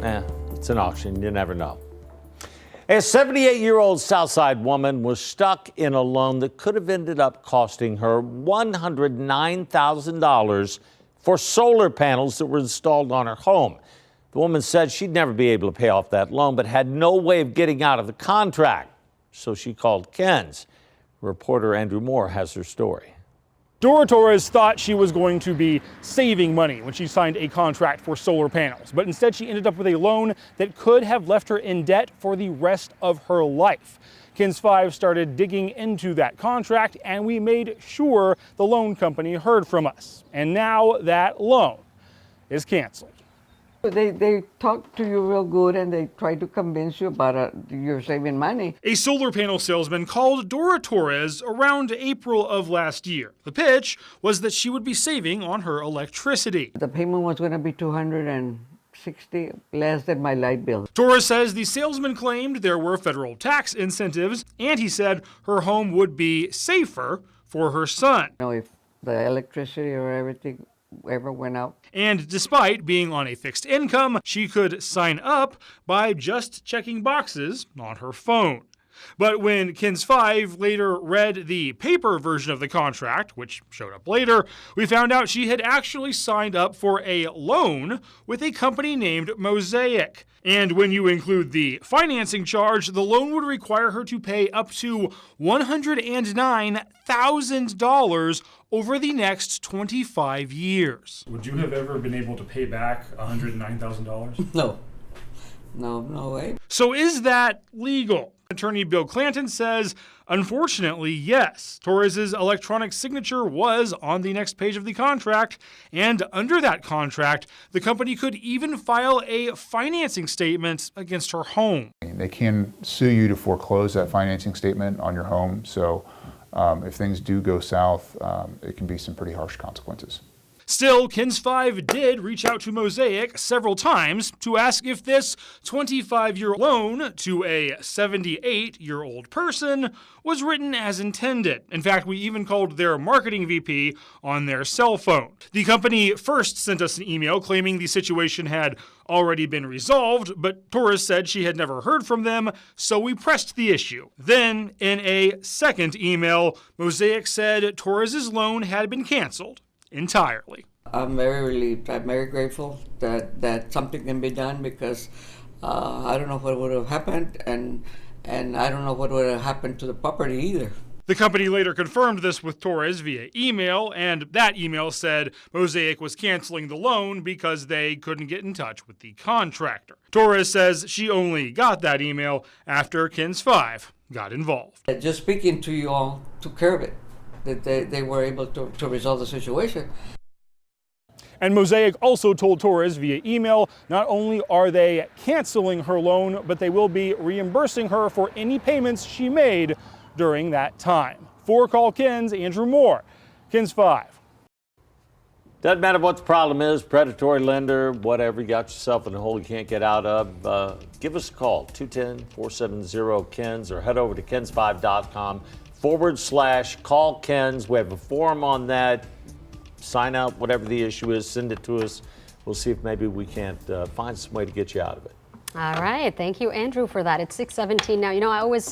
It's an auction. You never know. A 78-year-old Southside woman was stuck in a loan that could have ended up costing her $109,000 for solar panels that were installed on her home. The woman said she'd never be able to pay off that loan, but had no way of getting out of the contract. So she called KENS. Reporter Andrew Moore has her story. Dora Torrez thought she was going to be saving money when she signed a contract for solar panels, but instead she ended up with a loan that could have left her in debt for the rest of her life. KENS 5 started digging into that contract, and we made sure the loan company heard from us. And now that loan is canceled. They talk to you real good and they try to convince you about you're saving money. A solar panel salesman called Dora Torrez around April of last year. The pitch was that she would be saving on her electricity. The payment was going to be $260 less than my light bill. Torrez says the salesman claimed there were federal tax incentives, and he said her home would be safer for her son. You know, if the electricity or everything ever went out. And despite being on a fixed income, she could sign up by just checking boxes on her phone. But when KENS 5 later read the paper version of the contract, which showed up later, we found out she had actually signed up for a loan with a company named Mosaic. And when you include the financing charge, the loan would require her to pay up to $109,000 over the next 25 years. Would you have ever been able to pay back $109,000? No. No way. So is that legal? Attorney Bill Clanton says, unfortunately, yes. Torres's electronic signature was on the next page of the contract, and under that contract, the company could even file a financing statement against her home. They can sue you to foreclose that financing statement on your home, so if things do go south, it can be some pretty harsh consequences. Still, KENS 5 did reach out to Mosaic several times to ask if this 25-year loan to a 78-year-old person was written as intended. In fact, we even called their marketing VP on their cell phone. The company first sent us an email claiming the situation had already been resolved, but Torrez said she had never heard from them, so we pressed the issue. Then, in a second email, Mosaic said Torres's loan had been canceled entirely. I'm very relieved. I'm very grateful that something can be done because I don't know what would have happened and I don't know what would have happened to the property either. The company later confirmed this with Torrez via email, and that email said Mosaic was canceling the loan because they couldn't get in touch with the contractor. Torrez says she only got that email after KENS 5 got involved. Just speaking to you all took care of it. That they were able to resolve the situation. And Mosaic also told Torrez via email, not only are they canceling her loan, but they will be reimbursing her for any payments she made during that time. For Call KENS, Andrew Moore, KENS 5. Doesn't matter what the problem is, predatory lender, whatever, you got yourself in a hole you can't get out of, give us a call, 210-470-KENS, or head over to KENS5.com/call KENS. We have a forum on that. Sign out whatever the issue is, send it to us. We'll see if maybe we can't find some way to get you out of it. All right. Thank you, Andrew, for that. It's 6:17 now. You know, I always say